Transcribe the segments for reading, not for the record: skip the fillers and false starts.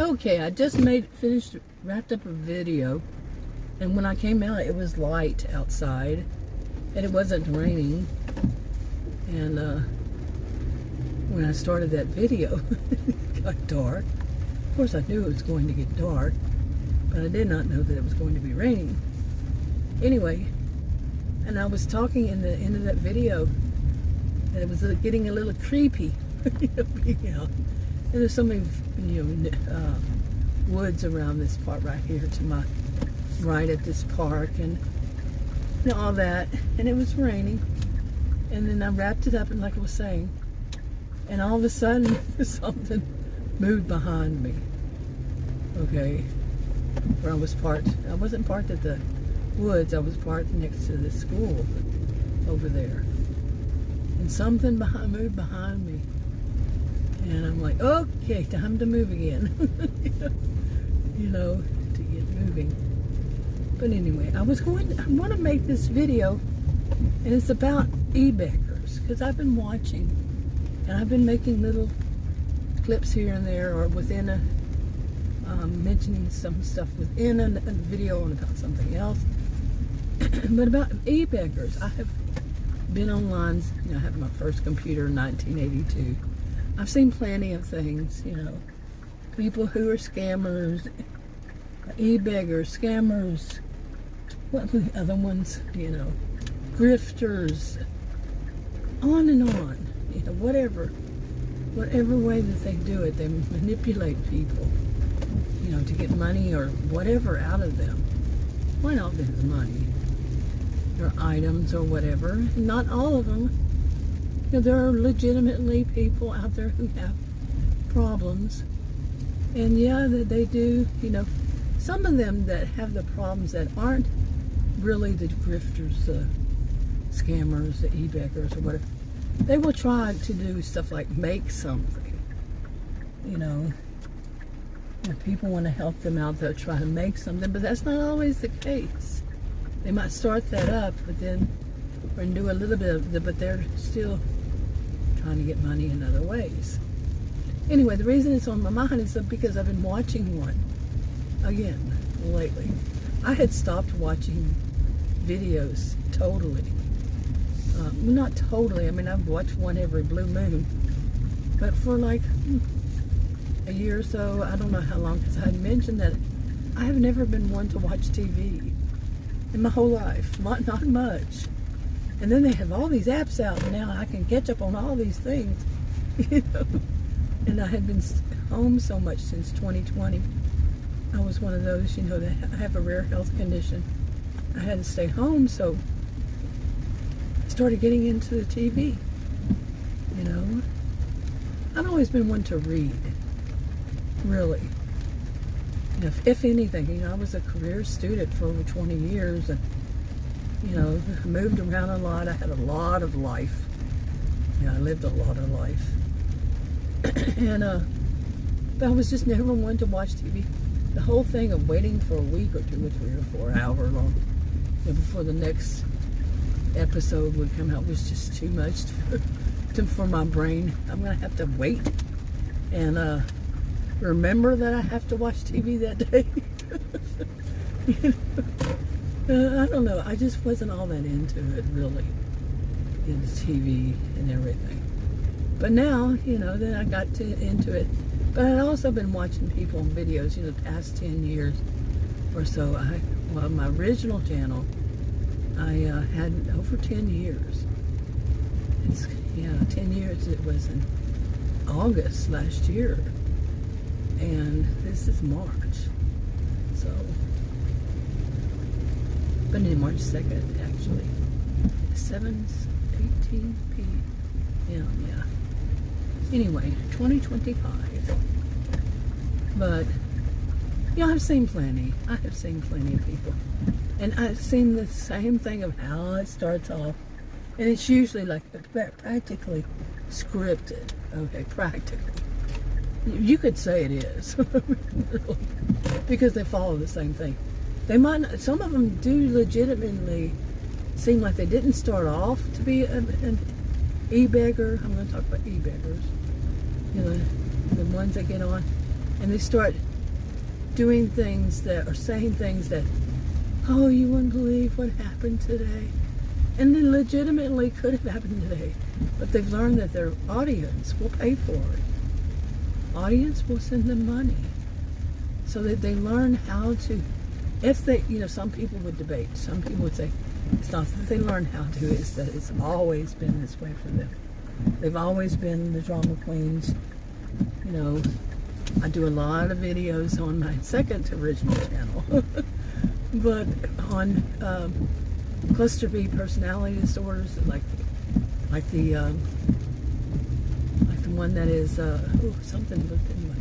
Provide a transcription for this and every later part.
Okay, I just wrapped up a video, and when I came out, it was light outside, and it wasn't raining. And when I started that video, it got dark. Of course, I knew it was going to get dark, but I did not know that it was going to be raining. Anyway, and I was talking in the end of that video that it was getting a little creepy, being out. And there's so many, woods around this part right here to my right at this park, and all that. And it was raining, and then I wrapped it up, and like I was saying, and all of a sudden something moved behind me. Okay, where I was parked. I wasn't parked at the woods. I was parked next to the school over there, and something moved behind me. And I'm like, okay, time to move again. To get moving. But anyway, I want to make this video, and it's about E-Beggars, because I've been watching, and I've been making little clips here and there, or within a, mentioning some stuff within a video on about something else. But about E-Beggars, I have been online, I had my first computer in 1982. I've seen plenty of things, people who are scammers, E-Beggars, scammers, what were the other ones, grifters, on and on, whatever way that they do it, they manipulate people, to get money or whatever out of them. Why not get money or items or whatever? And not all of them. There are legitimately people out there who have problems, and yeah, that they do, some of them that have the problems that aren't really the grifters, the scammers, the E-Beggars or whatever. They will try to do stuff like make something, if people want to help them out, they'll try to make something, but that's not always the case. They might start that up, but then, or do a little bit of it, but they're still trying to get money in other ways. Anyway, the reason it's on my mind is because I've been watching one again lately. I had stopped watching videos totally. Not totally, I've watched one every blue moon, but for like a year or so, I don't know how long, because I had mentioned that I have never been one to watch TV in my whole life, not much. And then they have all these apps out, and now I can catch up on all these things, And I had been home so much since 2020. I was one of those, that have a rare health condition. I had to stay home, so I started getting into the TV, I've always been one to read, really. If anything, I was a career student for over 20 years, and I moved around a lot. I had a lot of life. I lived a lot of life. And but I was just never one to watch TV. The whole thing of waiting for a week or 2 or 3 or 4 hour long before the next episode would come out was just too much for my brain. I'm gonna have to wait and remember that I have to watch TV that day. I don't know. I just wasn't all that into it, really, in the TV and everything. But now, then I got into it. But I'd also been watching people on videos, the past 10 years or so. My original channel, I had over 10 years. 10 years. It was in August last year. And this is March. So, but in March 2nd, actually. 7:18 p.m. Yeah. Anyway, 2025. But, I've seen plenty. I have seen plenty of people. And I've seen the same thing of how it starts off. And it's usually like practically scripted. Okay, practically. You could say it is. Really. Because they follow the same thing. They might not, some of them do legitimately seem like they didn't start off to be an E-Beggar. I'm going to talk about E-Beggars. The ones that get on. and they start doing things that, or saying things that, oh, you wouldn't believe what happened today. And then legitimately could have happened today. But they've learned that their audience will pay for it. Audience will send them money. So that they learn how to, if they, some people would debate. Some people would say, it's not that they learn how to, it's that it's always been this way for them. They've always been the drama queens. I do a lot of videos on my second original channel. But on cluster B personality disorders, like the one that is something, but anyway,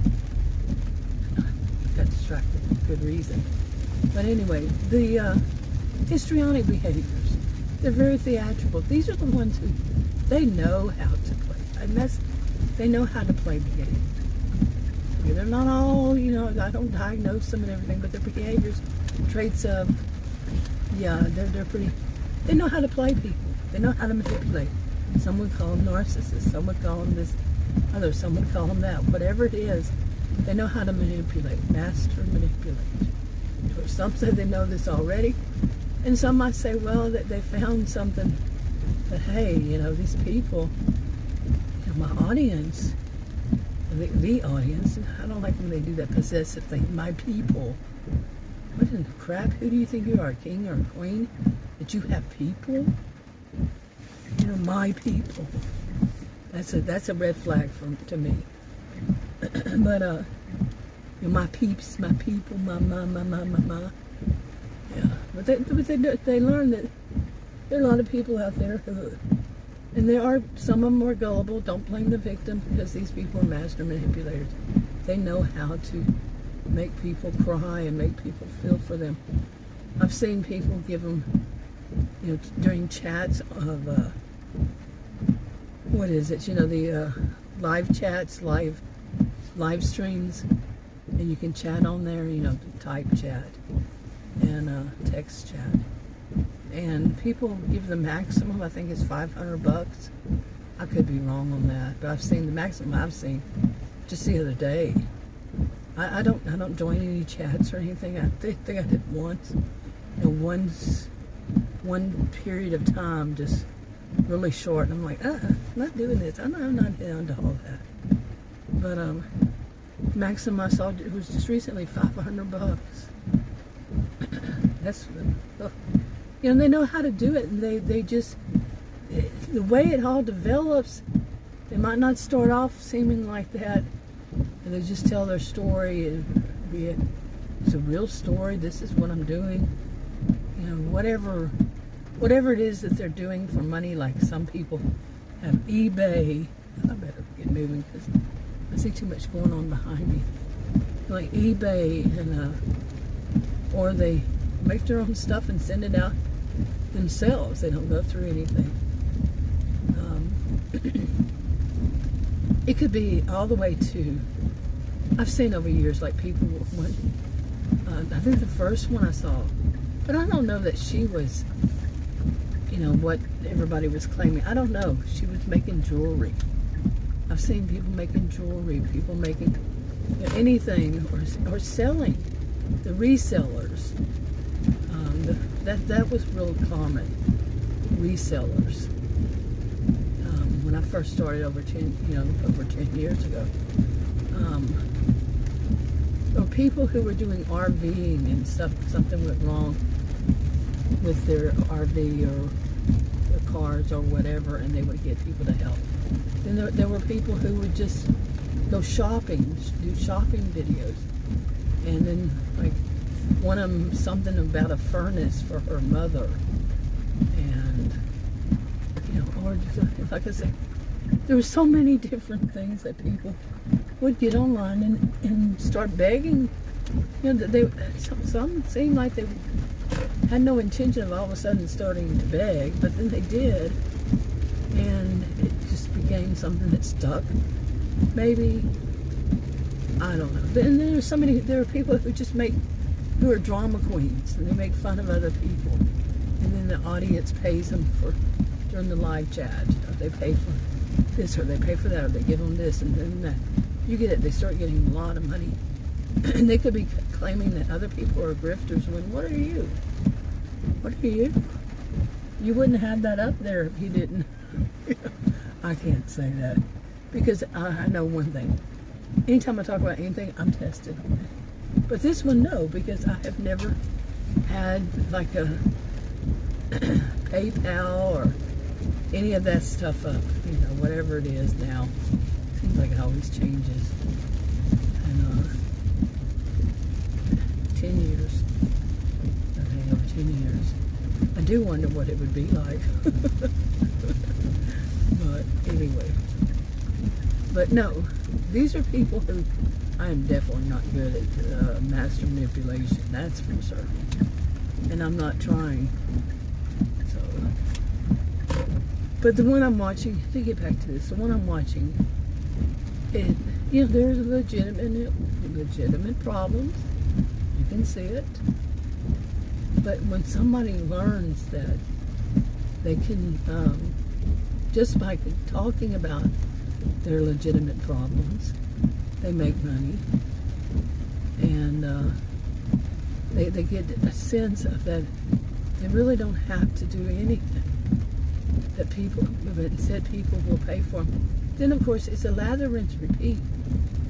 got distracted for good reason. But anyway, the histrionic behaviors, they're very theatrical. These are the ones who they know how to play, and they know how to play the game. They're not all, I don't diagnose them and everything, but their behaviors, traits of, they're pretty, they know how to play people. They know how to manipulate. Some would call them narcissists, some would call them this, others, some would call them that. Whatever it is, they know how to manipulate, master manipulate. Some say they know this already, and some might say, well, that they found something that, hey, these people, my audience, the audience, I don't like when they do that possessive thing, my people. What in the crap? Who do you think you are, a king or a queen? That you have people? My people. That's a red flag to me. But my peeps, my people, my. Yeah, but they learn that there are a lot of people out there who, and some of them are gullible. Don't blame the victim, because these people are master manipulators. They know how to make people cry and make people feel for them. I've seen people give them, during chats of, what is it? The live chats, live streams, and you can chat on there, type chat and text chat. And people give the maximum, I think it's $500. I could be wrong on that, but I've seen the maximum I've seen just the other day. I don't join any chats or anything. I think I did once. One period of time, just really short, and I'm like, I'm not doing this. I'm not into all that. But maximum I saw, it was just recently $500. That's they know how to do it, and they just, the way it all develops, they might not start off seeming like that, and they just tell their story, it's a real story, this is what I'm doing, whatever it is that they're doing for money. Like some people have eBay. I better get moving because I see too much going on behind me. Like eBay, and or they make their own stuff and send it out themselves. They don't go through anything. It could be all the way to, I've seen over years, like people went, I think the first one I saw, but I don't know that she was, what everybody was claiming. I don't know. She was making jewelry. I've seen people making jewelry, people making anything, or selling, the resellers. That was real common, resellers. When I first started over 10 years ago, or people who were doing RVing and stuff. Something went wrong with their RV or their cars or whatever, and they would get people to help. Then there were people who would just go shopping, do shopping videos, and then like one of them, something about a furnace for her mother, and or like I said, there were so many different things that people would get online and start begging. Some seemed like they had no intention of all of a sudden starting to beg, but then they did, and it just became something that stuck. Maybe, I don't know. And there are people who are drama queens, and they make fun of other people, and then the audience pays them during the live chat. They pay for this, or they pay for that, or they give them this and then that. you get it, they start getting a lot of money. And they could be claiming that other people are grifters when, what are you? What are you? You wouldn't have that up there if you didn't. I can't say that. Because I know one thing. Anytime I talk about anything, I'm tested on it. But this one, no, because I have never had like a PayPal or any of that stuff up. You know, whatever it is now. Seems like it always changes. And 10 years. Okay, over 10 years. I do wonder what it would be like. But anyway. But no, these are people who, I am definitely not good at master manipulation, that's for certain. And I'm not trying. So, but the one I'm watching, to get back to this, the one I'm watching, it, you know, there's legitimate problems. You can see it. But when somebody learns that they can, just by talking about their legitimate problems, they make money, and they get a sense of that they really don't have to do anything, that people, but instead people will pay for them. Then of course it's a lather, rinse, repeat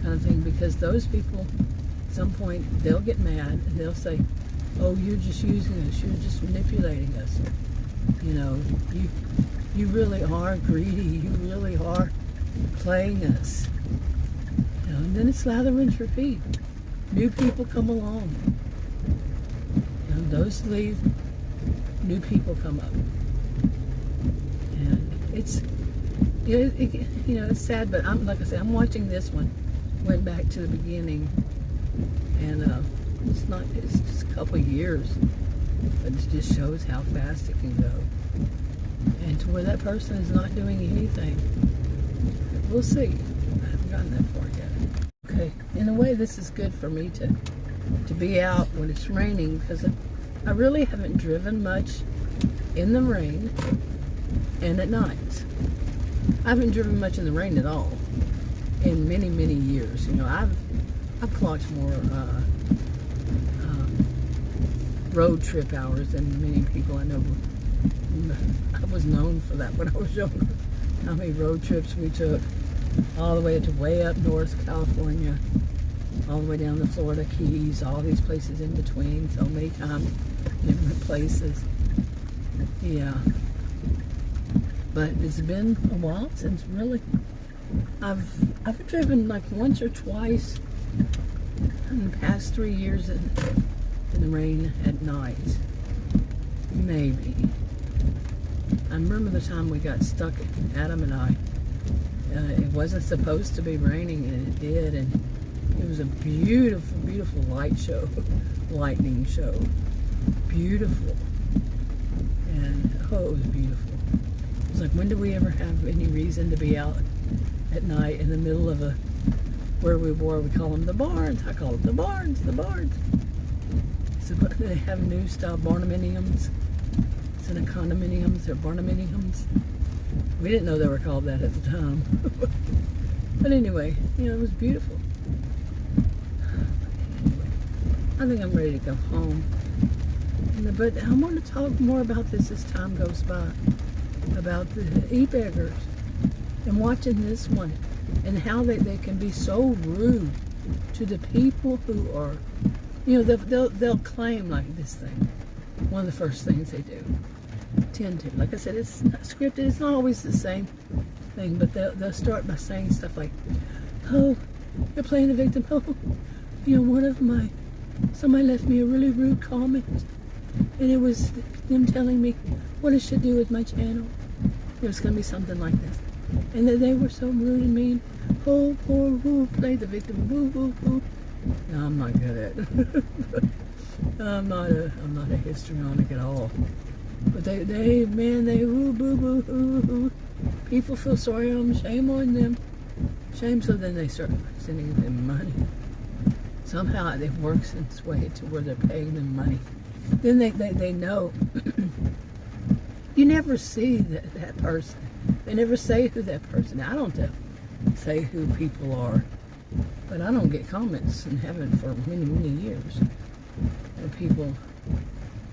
kind of thing, because those people at some point they'll get mad and they'll say, oh, you're just using us, you're just manipulating us, you know, you really are greedy, you really are playing us, you know. And then it's lather, rinse, repeat. New people come along, you know, those leave, new people come up, and it's, you know, it's sad. But I'm, like I said, I'm watching this one. Went back to the beginning, and it's just a couple of years, but it just shows how fast it can go, and to where that person is not doing anything. We'll see. I haven't gotten that far yet. Okay, in a way this is good for me to be out when it's raining, because I really haven't driven much in the rain and at night. I haven't driven much in the rain at all in many, many years. You know, I've clocked more road trip hours than many people I know. I was known for that when I was younger. How many road trips we took, all the way up north California, all the way down the Florida Keys, all these places in between, so many times, different places. Yeah. But it's been a while since really I've driven like once or twice in the past 3 years in the rain at night. Maybe. I remember the time we got stuck, Adam and I. It wasn't supposed to be raining, and it did, and it was a beautiful, beautiful lightning show. Beautiful. And, oh, it was beautiful. It was like, when do we ever have any reason to be out at night in the middle of where we were? We call them the barns. I call them the barns. So they have new style barnuminiums. Instead of condominiums, they're barnuminiums. We didn't know they were called that at the time. But anyway, you know, it was beautiful. Anyway, I think I'm ready to go home. But I want to talk more about this as time goes by, about the E-Beggars, and watching this one, and how they can be so rude to the people who are, you know, they'll claim like this thing. One of the first things they do. Tend to. Like I said, it's not scripted. It's not always the same thing, but they'll start by saying stuff like, oh, you're playing the victim. Oh, you know, somebody left me a really rude comment, and it was them telling me what I should do with my channel. It was going to be something like this. And they were so rude and mean. Oh, poor, who played the victim. Woo, woo, woo. No, I'm not good at it. I'm not a histrionic at all. But they woo, boo, boo, hoo, hoo. People feel sorry on them, shame on them. Shame, so then they start sending them money. Somehow it works in its way to where they're paying them money. Then they know. You never see that person. They never say who that person is. I don't say who people are But I don't get comments and haven't for many, many years. And people,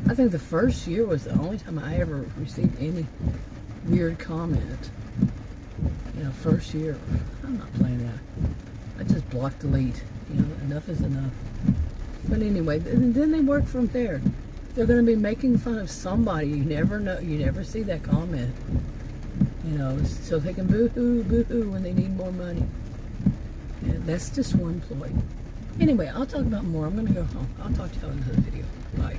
I think the first year was the only time I ever received any weird comment. You know, first year. I'm not playing that. I just block, delete. You know, enough is enough. But anyway, and then they work from there. They're going to be making fun of somebody. You never know. You never see that comment. You know, so they can boo-hoo, boo-hoo when they need more money. And that's just one ploy. Anyway, I'll talk about more. I'm going to go home. I'll talk to y'all in another video. Bye.